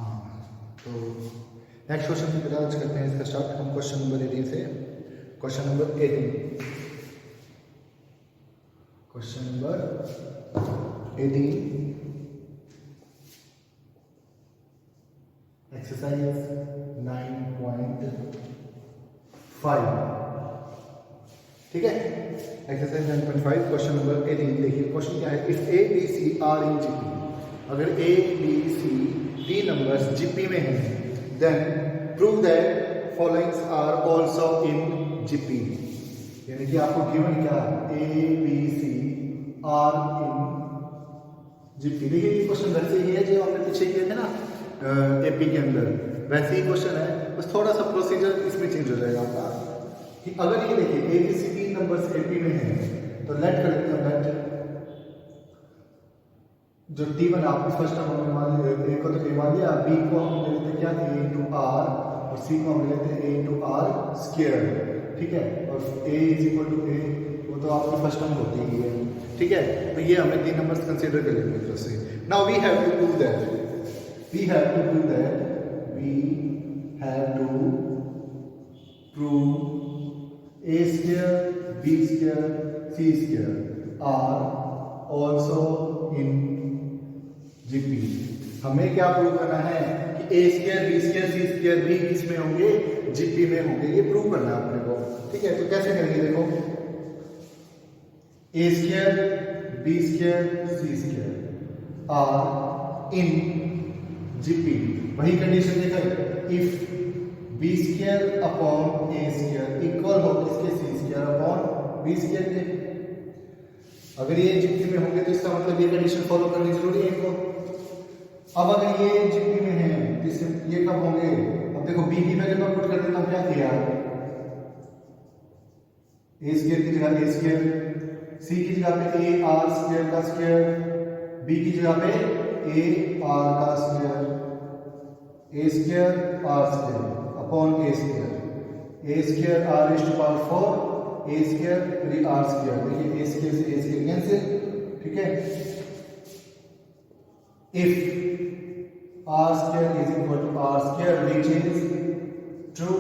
हाँ, तो next question की तरह आज करते हैं इसका स्टार्ट हम क्वेश्चन नंबर 18 से। Question number 18, question number 18, exercise 9.5, ठीक है। एक्सरसाइज 9.5 क्वेश्चन नंबर 18 देखिए क्वेश्चन क्या है। If A B C are in GP, अगर A B C D numbers GP में हैं, then prove that followings are also in GP. यानी कि आपको गिवन क्या A B C are in GP. देखिए ये क्वेश्चन वैसे ही है जो हमने पीछे किए थे ना एपी के अंदर, वैसे ही क्वेश्चन है, बस थोड़ा सा प्रोसीजर इसमें चेंज हो जाएगा आपका। कि अगर ये देखिए ए बी सी तीन नंबर्स एपी में हैं, तो लेट कर देते हैं लेट जो T1 आपने फर्स्ट टर्म हमने मान लिया, ए को तो ए मान लिया, बी को हम ले लेते हैं क्या ए इंटू आर, और सी को हम ले लेते हैं ए इंटू आर स्क्वायर, ठीक है। और ए इज इक्वल टू ए, वो तो आपकी फर्स्ट टर्म होती ही है, ठीक है। तो ये हमें तीन नंबर्स कंसीडर कर लेंगे तरफ से। Now we have to prove that, we have to prove that, we have to prove a square b square c square are also in GP. हमें क्या प्रूव करना है कि a square b square c square भी किसमें होंगे, GP में होंगे, ये प्रूव करना है अपने को, ठीक है। तो कैसे करेंगे देखो, a square b square c square are in GP. वही कंडीशन देखा, if b square upon a square equal हो किसके c square upon b square के। अगर ये जीपी में होंगे तो इसका मतलब ये कंडीशन फॉलो करनी जरूरी है इनको। अब अगर ये जीपी में है तो ये कब होंगे, अब देखो बी की वैल्यू मैं पुट कर देता हूं, क्या किया ए स्क्वायर की जगह ए स्क्वायर, सी की जगह पे ए आर स्क्वायर का स्क्वायर, बी की जगह पे ए आर का square, A square are square upon a square, A square are is to power 4 A square फिर आर स्क्वायर। देखिए ए स्क्वायर से ए स्क्वायर कैंसिल, ठीक है। If are square is equal to are square which is true.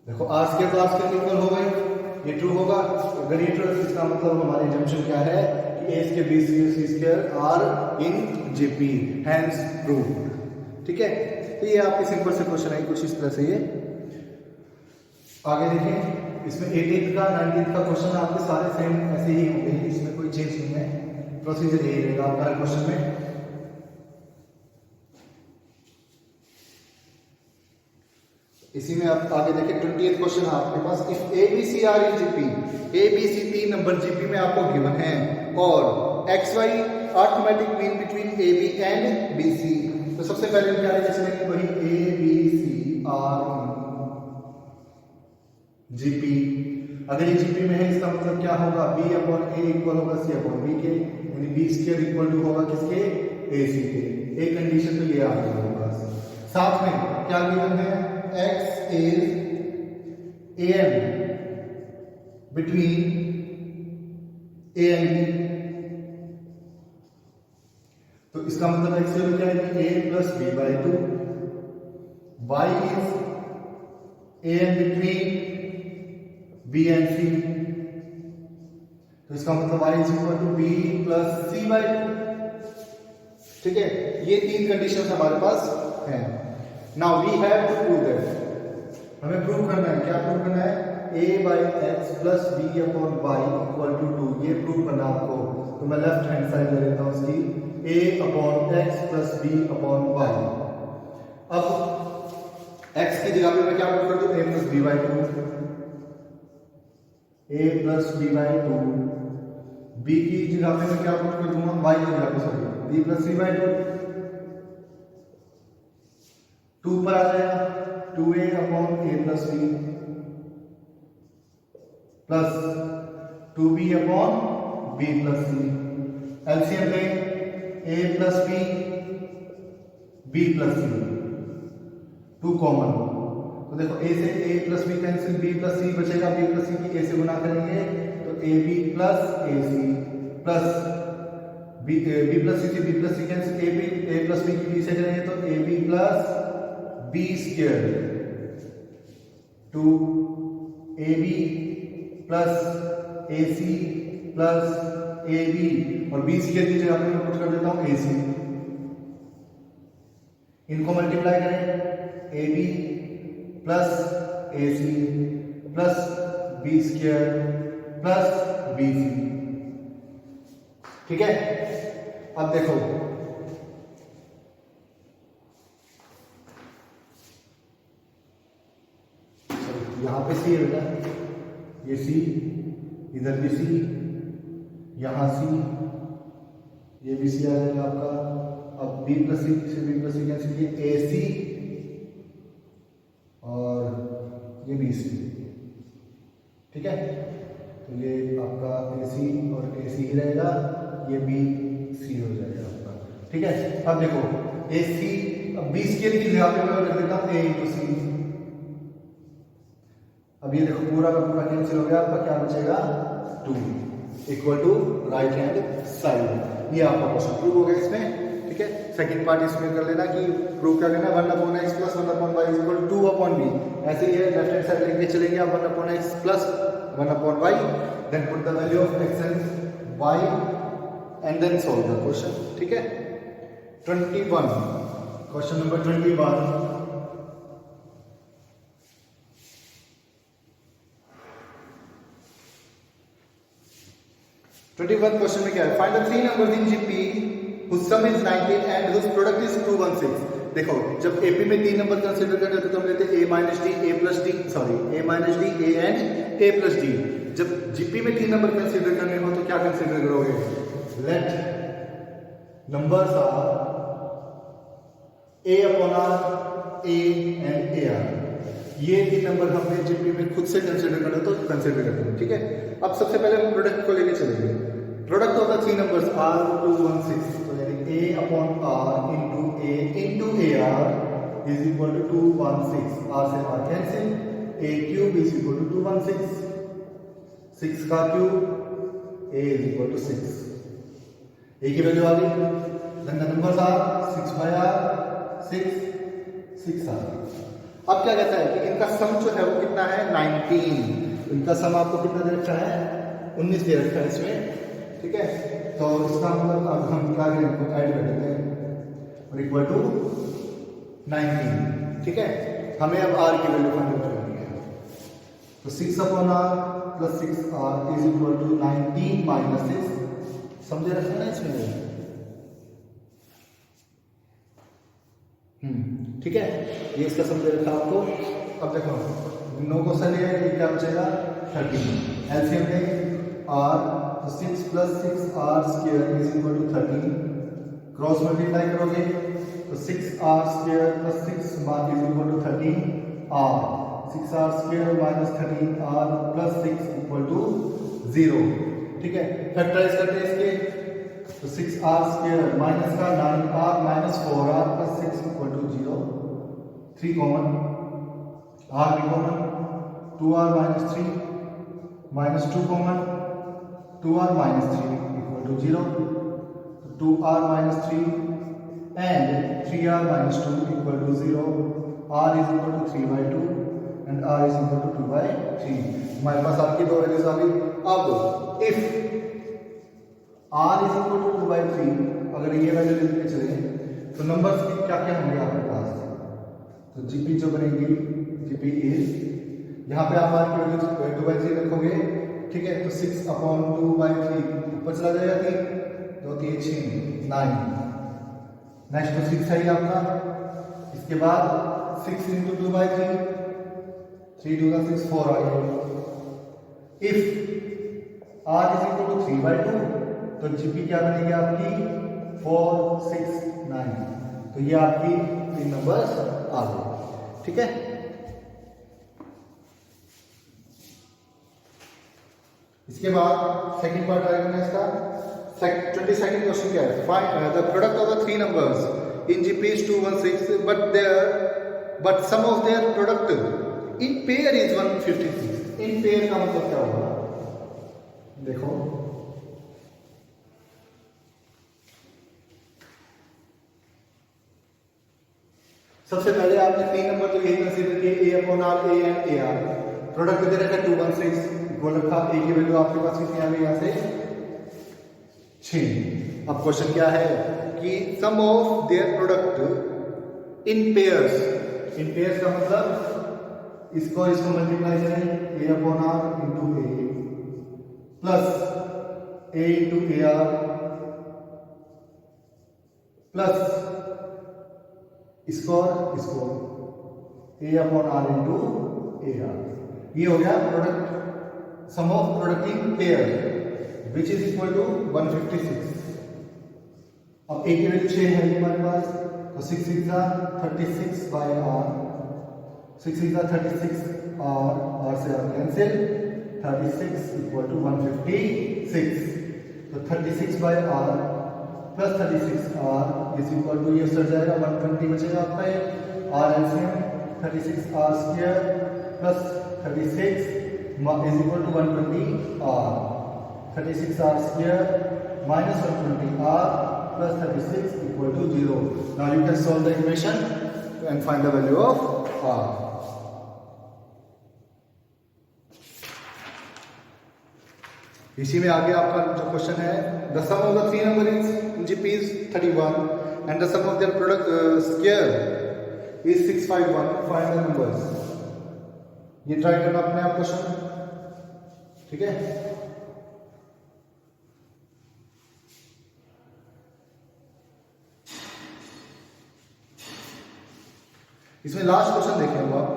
देखो are square तो are square equal हो गई, ये ट्रू होगा। अगर ये ट्रू है इसका मतलब हमारी जंक्शन क्या है कि a square b square c square are in GP, hence proved, ठीक है। तो ये आपके सिंपल से क्वेश्चन है कुछ इस तरह से। ये आगे देखिए, इसमें 18th का 19th का क्वेश्चन आपके सारे सेम ऐसे ही होंगे, इसमें कोई चेंज नहीं है, प्रोसीजर यही रहेगा आपका हर क्वेश्चन में। इसी में आप आगे देखिए 20th क्वेश्चन आपके पास, if A B C are in GP, a B c तीन नंबर जीपी में आपको गिवन है और x y arithmetic mean between a b and b c. तो सबसे पहले हम क्या लिखेंगे, वही a B C are GP. अगर ये जीपी में है इसका मतलब क्या होगा, बी अपॉन ए इक्वल होगा सी अपॉन बी के, यानी बी स्क्वायर इक्वल टू होगा किसके, ए सी के। एक कंडीशन तो ये आ गई होगा। साथ में क्या गिवन है, x is A M between a and b. तो इसका मतलब एक्स क्या है, a plus b by 2, y is A M between b and c. तो इसका मतलब y is equal to b plus c by 2, ठीक है। ये तीन कंडीशन हमारे पास हैं। Now we have to prove that, हमें प्रूव करना है, क्या प्रूव करना है, a by x plus b upon Y equal to 2, ये प्रूव करना आपको। तो मैं लेफ्ट हैंड साइड ले लेता हूं इसकी, a upon x plus b upon y. अब x की जगह पे मैं क्या पुट कर दूं, a plus b by 2, a plus b by 2, b की जगह पे मैं क्या पुट कर दूंगा, y की जगह पे sorry b plus c by 2, 2 पर आ जाएगा 2a upon a plus b plus 2b upon b plus c. LCM लें, a plus b b plus c, 2 common. तो देखो a से a plus b cancel, b plus c बचेगा, b plus सी की a से गुना करेंगे तो ab plus ac plus b plus c से b plus c cancel, a plus b की बी से करेंगे तो a b plus b square two a b plus a c plus a b, और बी स्क्वायर की जगह पे मैं पुट कर देता हूं ए सी, इनको मल्टीप्लाई करें a b plus a c plus b square plus b c. ठीक है, अब देखो यहां पे सी है बेटा, ये सी, इधर भी सी, यहां सी, ये भी सी आ जाएगा आपका। अब बी प्लस सी से बी प्लस सी कैंसिल किए, ए सी और ये बी सी। ठीक है, तो ये आपका ए सी और ए सी ही रहेगा, ये बी सी हो जाएगा आपका। ठीक है, अब देखो ए सी, अब बी स्केल की जगह पे मैं रख देता हूं ए इंटू सी। अब ये देखो पूरा का पूरा कैंसिल हो गया, आपका क्या बचेगा 2 equal to right hand side. ये आपका क्वेश्चन प्रूव हो गया इसमें। ठीक है, सेकंड पार्ट इसमें कर लेना कि प्रूव कर लेना 1/x plus 1/y equal 2/b। ऐसे ही है, लेफ्ट हैंड साइड लेके चलेंगे आप 1/x plus 1/y, then put the value of x and y and then solve the question. ठीक है, 21 क्वेश्चन नंबर 21। क्वेश्चन में क्या है, find the three numbers in GP whose sum is 19 and whose product is 216। देखो जब AP में 3 number consider करते हैं तो हम लेते हैं a minus D, a plus D, sorry a minus D, a and a plus D. जब जीपी में 3 नंबर कंसीडर करने हो तो क्या कंसीडर करोगे, let numbers are a upon r, a and a r। ये 3 नंबर हमने जीपी में खुद से कंसीडर करना तो कंसीडर करते हैं। ठीक है, अब सबसे पहले हम प्रोडक्ट को लेके चलेंगे। Product of the 3 numbers r 216, तो यानी a upon r into a r is equal to 216। r से r cancel, a cube is equal to 216, 6 का cube a is equal to 6। a की वैल्यू आ गई, then the numbers are 6 by r 6 r। अब क्या कहता है कि इनका सम जो है वो कितना है 19। इनका सम आपको कितना दे रखा है 19 दे रखा है इसमें। ठीक है, तो इसका मतलब अब हम क्या करें, इनको ऐड कर देते हैं और इक्वल टू 19। ठीक है, हमें अब r की वैल्यू फाइंड आउट करनी है, तो 6 upon r plus 6r is equal to 19 minus 6। समझे रखना है इसमें। ठीक है, ये इसका समझे रखा आपको। अब देखो 9 को से लिया, ये क्या बचेगा 13। एलसीएम में r, तो 6 plus 6r square is equal to 13। Cross multiply करोगे तो 6r square plus 6 is equal to 13r। 6r square minus 13r plus 6 equal to 0। ठीक है, फैक्टराइज करते हैं इसके, तो 6r स्क्वायर माइनस का 9r minus 4r plus 6 equal to 0। 3 common, r भी common, 2r minus 3 minus 2 common, 2r minus 3 equal to 0। 2r minus 3 and 3r minus 2 equal to 0। r is equal to 3/2 and r is equal to 2/3। हमारे पास आपकी दो values आ गई। अब if r is equal to 2/3, अगर ये value लेके चले तो नंबर्स की क्या क्या होंगे आपके पास, तो जीपी जो बनेगी, जीपी इज, यहाँ पे आप r की वैल्यू 2/3 रखोगे। ठीक है, तो 6 अपॉन 2/3 ऊपर चला जाएगा, 3 2 3 6 9। नेक्स्ट तो 6 है ही आपका, इसके बाद 6 इंटू 2/3, 3 2 6 4 आ गया। If r is equal to 3/2 तो जीपी क्या बनेगी आपकी 4 6 9। तो ये आपकी 3 नंबर्स आ गए। ठीक है, इसके बाद सेकंड पार्ट आएगा ना इसका। 22nd क्वेश्चन क्या है, find the product of the 3 numbers in GP is 216 but sum of their product in pair is 156। In pair का मतलब क्या होगा, देखो सबसे पहले आपने 3 नंबर तो यही कंसीडर किए a upon r, a and a r. Product दे रखा 216 इक्वल रखा, ए की वैल्यू आपके पास कितनी आ गई यहाँ से 6। अब क्वेश्चन क्या है कि sum of their product in pairs. In pairs का मतलब इसको मल्टीप्लाई करें, a upon r into a plus a into a r plus इसको a upon r into a r. ये हो गया product, sum of product in pair which is equal to 156। अब ए की वैल्यू 6 है हमारे पास, तो 6 6 36 बाय आर, 6 6 36 आर से आर कैंसिल, 36 इक्वल टू 156। तो 36 by r plus 36 r is equal to, ये सट जाएगा 120 बचेगा आपका, ये r LCM 36 r square plus 36 is equal to 120 r, 36 r square minus 120 r plus 36 equal to 0. Now you can solve the equation and find the value of r. इसी में आगे आपका जो क्वेश्चन है, the sum of the 3 number in GP is 31 and the sum of their product square is 651. Find the numbers. ये try करना अपने आप क्वेश्चन, ठीक है। इसमें लास्ट क्वेश्चन देखें आप,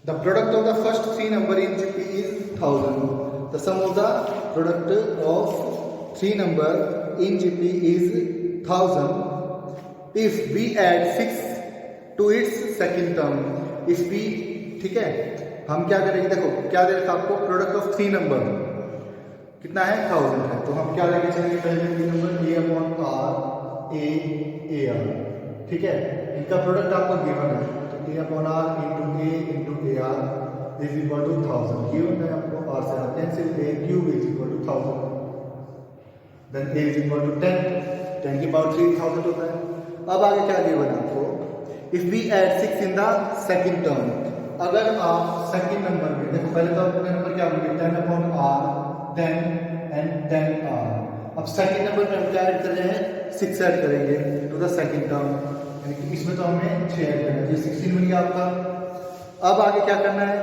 the product of the first 3 number in GP is 1000, the sum of the product of 3 number in GP is 1000 if we add 6 to its second term. If we, ठीक है, हम क्या करेंगे, देखो क्या दे रखा आपको, प्रोडक्ट ऑफ 3 नंबर कितना है 1000 है, तो हम क्या लेके चलेंगे, पहले 3 number a upon r, a r, ठीक है। इनका प्रोडक्ट आपको गिवन है, तो a upon r into a r is equal to 1000 given है आपको, आर से r cancel, a cube is equal to 1000, then a is equal to 10 की पावर 3000 होता है। अब आगे क्या गिवन है आपको, if we add 6 in the second term, अगर आप सेकंड नंबर में, देखो पहले तो आपका नंबर क्या होगा 10 अपॉन आर 10 एंड 10 आर। अब सेकंड नंबर में हम क्या ऐड कर रहे हैं, 6 ऐड करेंगे टू द सेकंड टर्म, इसमें तो हमें 6 ऐड करना है, 16 बन गया आपका। अब आगे क्या करना है,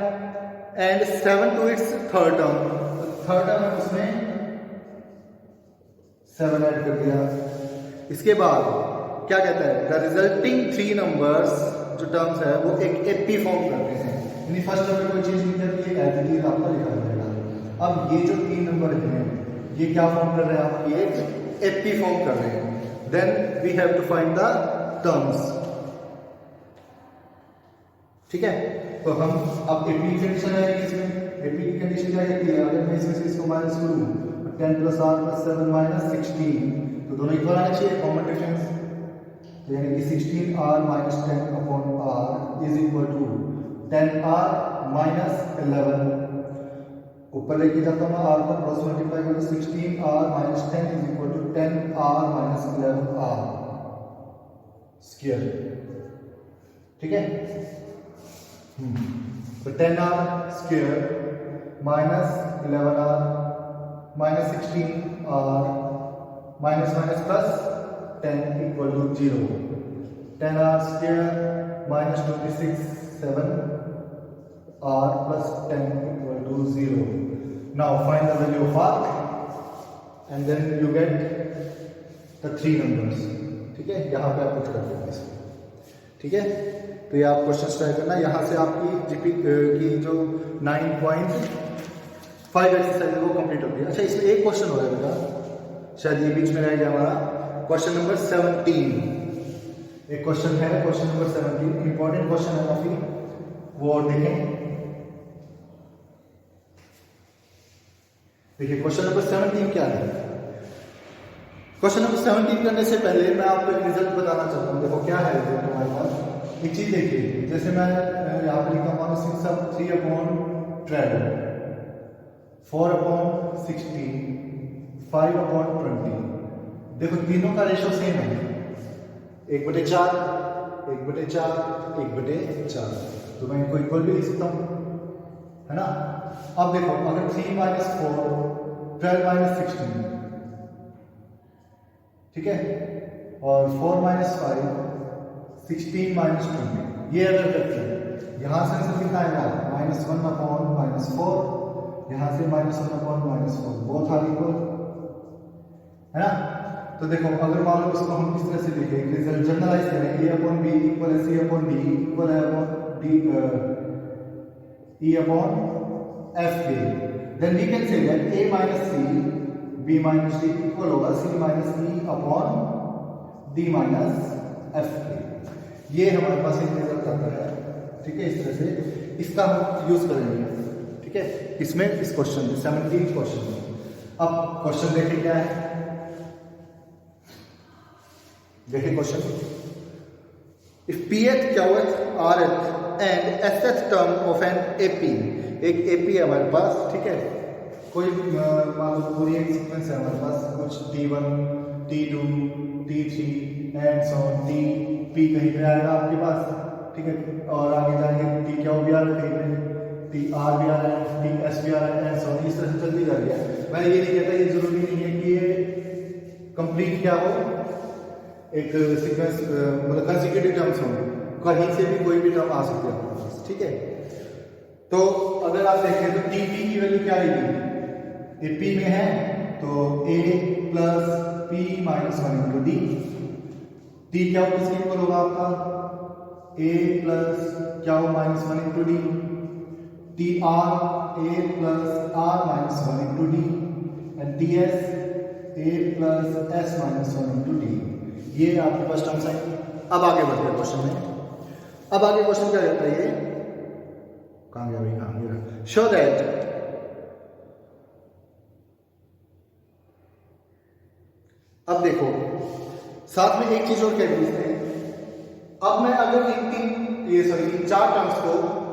and 7 to its third term, third term है उसमें 7 ऐड कर दिया। इसके बाद क्या कहता है, द रिजल्टिंग 3 नंबर्स जो टर्म्स है वो एक एपी फॉर्म करते हैं, यानी फर्स्ट टर्म में कोई चीज नहीं करती है, एज इट इज आपका लिखा जाएगा। अब ये जो 3 नंबर हैं ये क्या फॉर्म कर रहे हैं, आप ये एपी फॉर्म कर रहे हैं। Then we have to find the terms, ठीक है। तो हम अब एपी की कंडीशन आएगी, इसमें एपी की कंडीशन क्या कहती है, अगर मैं इसमें से इसको माइनस करूं, 10 प्लस आर प्लस 7 माइनस 16, तो दोनों इक्वल आने चाहिए, कॉमन डिफरेंस, तो यानी कि 16r minus 10 upon r is equal to 10r minus 11, ऊपर लेके जाता हूँ आर पर, क्रॉस मल्टीप्लाई करो, 16r minus 10 is equal to 10r minus 11r square, ठीक है। तो 10r square minus 11r minus 16r minus minus plus 10 equal to 0, 10r square minus 26 7r plus 10 equal to 0। Now find the value of r and then you get the 3 numbers, ठीक है। यहाँ पे आप put कर देंगे इसको, ठीक है। तो ये आप क्वेश्चन ट्राई करना, यहाँ से आपकी जीपी की जो 9.5 एक्सरसाइज है वो कंप्लीट होती है। अच्छा, इसमें एक क्वेश्चन हो रहा है बेटा, शायद ये बीच में रह गया हमारा, क्वेश्चन नंबर 17। एक क्वेश्चन है, क्वेश्चन नंबर 17 इंपॉर्टेंट क्वेश्चन है काफी, वो और देखें। देखिए क्वेश्चन नंबर 17 क्या है। क्वेश्चन नंबर 17 करने से पहले मैं आपको एक रिजल्ट बताना चाहता हूँ। देखो क्या है रिजल्ट हमारे पास, एक चीज देखिए, जैसे मैं यहाँ पर लिखा हूँ 3/12, 4/16, 5/20। देखो तीनों का रेशो सेम है, 1/4, 1/4, 1/4, तो मैं इनको इक्वल भी लिख सकता हूँ, है ना। अब देखो अगर 3 - 4 12 - 16, ठीक है, और 4 - 5 16 - 20, ये अगर करते हैं यहां से आंसर कितना आएगा -1/-4, यहां से -1/-4, बोथ आर इक्वल, है ना। तो देखो अगर मान लो इसको हम किस तरह से लिखें, रिजल्ट जनरलाइज करें, a/b इक्वल है c/d इक्वल है e/f, then we can say that a - c b - d equal होगा c - e/d - f। ये हमारे पास एक रिजल्ट आता है, ठीक है। इस तरह से इसका हम यूज करेंगे, ठीक है, इसमें इस क्वेश्चन में 17 क्वेश्चन में। अब क्वेश्चन देखिए क्या है, देखिए question, if pth, qth, rth and sth term of an AP, एक AP है हमारे पास, ठीक है, कोई मान लो पूरी एक सीक्वेंस है हमारे पास, कुछ T1 T2 T3 and so Tp कहीं पे आएगा आपके पास, ठीक है, और आगे जाएंगे Tq भी आ रहा है कहीं पे, Tr भी आ रहा है, Ts भी आ रहा है एंड सो इस तरह से चलती जा रही है। मैं ये नहीं कहता, ये जरूरी नहीं है कि ये कंप्लीट क्या हो, एक सीक्वेंस मतलब कंसेक्यूटिव टर्म्स होंगे, कहीं से भी कोई भी टर्म आ सकते हैं, ठीक है। तो अगर आप देखें तो Tp की वैल्यू क्या आएगी, ये P में है तो a plus P - 1 × d, T क्या किसके इक्वल होगा आपका, a प्लस क्या 1 × d, Tr a plus r - 1 × d and Ts a plus s - 1 × d, ये आपके पास टर्म्स आएंगे। अब आगे बढ़ते हैं क्वेश्चन में। अब आगे क्वेश्चन क्या कहता है, ये कहां गया भाई, कहां गया, शो दैट अब देखो साथ में एक चीज और कह दी है, अब मैं अगर इन चार टर्म्स को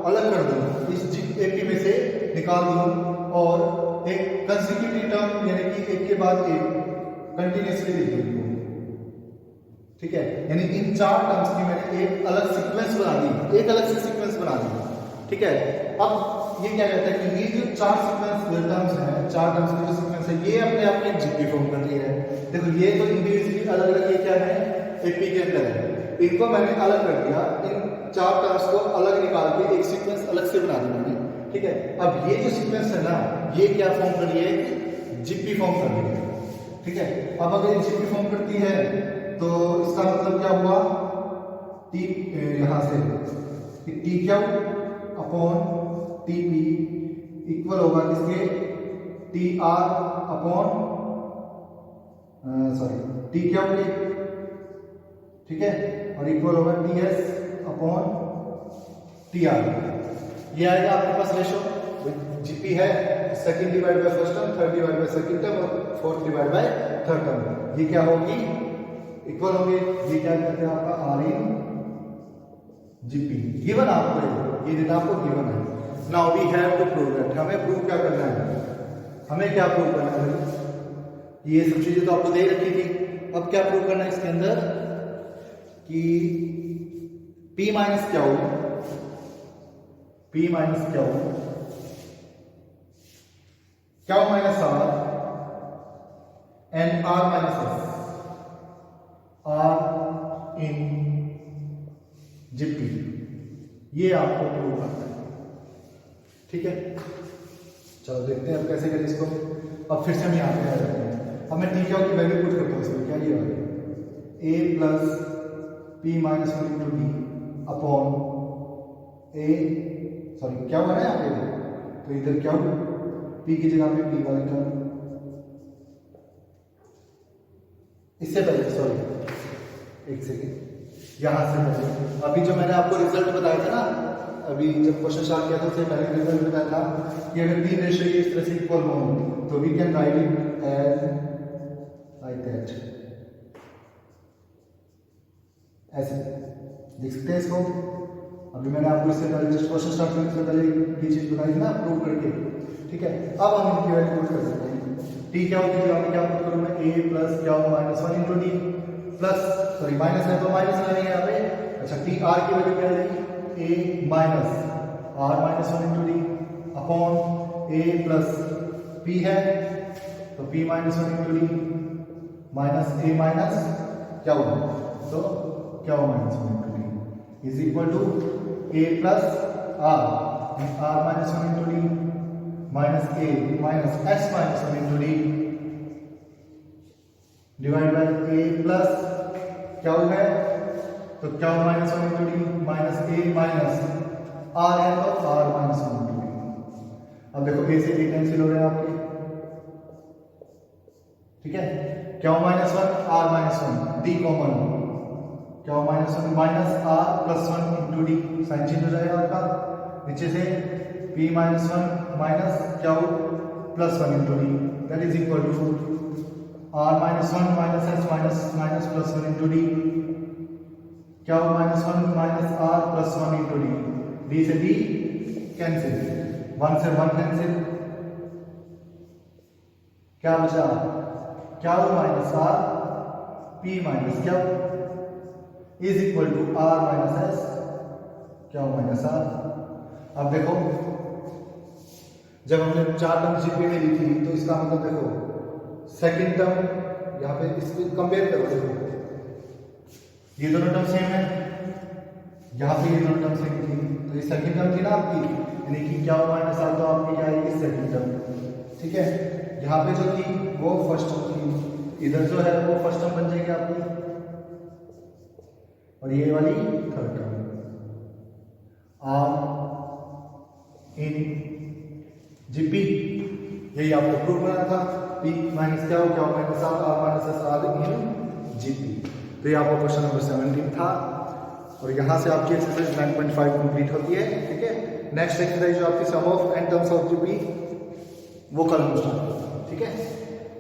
अलग कर दूं, इस AP में से निकाल दूं और एक कंसेक्यूटिव टर्म यानी कि एक के बाद एक कंटिन्यूअसली लिख दूं, ठीक है, यानी इन चार टर्म्स की मैंने एक अलग सीक्वेंस बना दी, एक अलग से सीक्वेंस बना दी, ठीक है। अब ये क्या कहता है कि ये जो चार सीक्वेंस टर्म्स हैं, चार टर्म्स की जो सीक्वेंस है, ये अपने आप में GP फॉर्म कर रही है। देखो ये तो इंडिविजुअली अलग अलग ये क्या है, AP के अंदर है, इनको मैंने अलग कर दिया, इन चार टर्म्स को अलग निकाल के एक सीक्वेंस अलग से बना दी मैंने, ठीक है। अब ये जो सीक्वेंस है ना, ये क्या फॉर्म कर रही है, GP फॉर्म कर रही है, ठीक है। अब अगर ये GP फॉर्म करती है तो इसका मतलब क्या हुआ, T यहां से Tq अपॉन Tp इक्वल होगा किसके, Tr अपॉन Tq के, ठीक है, और इक्वल होगा Ts अपॉन Tr। ये आएगा आपके पास रेशो, GP है second divide by first term, third divide by second term और fourth divide by third term, ये क्या होगी, इक्वल होंगे। ये क्या कहते हैं आपका R इन GP, गिवन आपको, ये डेटा आपको गिवन है। Now we have to prove that, हमें प्रूव क्या करना है, हमें क्या प्रूव करना है, ये सब चीजें तो आपको दे रखी थी, अब क्या प्रूव करना है इसके अंदर कि P - Q Q - R and R - S R in GP, ये आपको प्रूव करना है, ठीक है। चलो देखते हैं अब कैसे करें इसको। अब फिर से हम यहाँ पे आ जाते हैं, अब मैं Tq की वैल्यू पुट करता हूँ इसमें, क्या ये वाली a plus P - 1 × d upon क्या बना है यहाँ पे, तो इधर क्या P की जगह पे P वाले टर्म, इससे पहले एक सेकेंड, यहां से पहले अभी जो मैंने आपको रिजल्ट बताया था ना, अभी जब क्वेश्चन स्टार्ट किया था उससे पहले रिजल्ट बताया था कि अगर तीन रेशियो इस तरह से इक्वल हो तो we can write it as like that, ऐसे देख सकते हैं इसको। अभी मैंने आपको इससे पहले जस्ट क्वेश्चन स्टार्ट करने से पहले ये चीज बताई थी ना प्रूव करके, ठीक है। अब हम इनकी वैल्यू पुट कर सकते हैं, T क्या होगी, जगह पे क्या पुट करूं मैं, a plus Q - 1 × d plus sorry minus है तो माइनस लगेगा यहाँ पे। अच्छा टी आर की वैल्यू क्या रहेगी a minus r minus 1 into d upon a plus p है तो p minus 1 into d minus a minus क्या होगा तो क्या होगा minus 1 into d is equal to a plus r minus 1 into d minus a minus x minus 1 into d divide by a plus क्या हो गया तो क्या हो minus 1 into d minus a minus are है तो आर माइनस 1 इंटू डी। अब देखो ए से ए कैंसिल हो रहे हैं आपके, ठीक है क्या हो minus 1 r minus 1 d common क्या हो minus 1 minus r plus 1 into d sign change हो जाएगा आपका नीचे से p माइनस 1 माइनस क्या हो plus 1 into d that is equal to r minus 1 माइनस s minus minus plus 1 into d क्या हो minus 1 minus r plus 1 into d d से डी कैंसिल 1 से 1 कैंसिल क्या बचा क्या हो माइनस आर पी माइनस क्या is equal to r minus s क्या हो माइनस आर। अब देखो जब हमने 4 टर्म जीपी में ली थी तो इसका मतलब देखो सेकंड टर्म यहाँ पे इसको कंपेयर करो देखो ये दोनों टर्म सेम है यहाँ पे ये दोनों टर्म सेम थी तो ये सेकंड टर्म थी ना आपकी यानी कि क्या हो माइनस आर तो आपकी क्या आएगी सेकंड टर्म ठीक है। यहाँ पे जो थी वो फर्स्ट टर्म थी इधर जो है वो फर्स्ट टर्म बन जाएगी आपकी और ये वाली third term are in GP यही आपको प्रूव करना था पी माइनस क्या हो minus r minus s are in GP. तो ये आपका क्वेश्चन नंबर 17 था और यहाँ से आपकी एक्सरसाइज 9.5 कंप्लीट होती है ठीक है। नेक्स्ट एक्सरसाइज जो आपकी sum of n terms of GP वो कल हम स्टार्ट करते हैं ठीक है।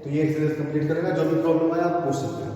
तो ये एक्सरसाइज कंप्लीट करेगा जो भी प्रॉब्लम है आप पूछ सकते हैं।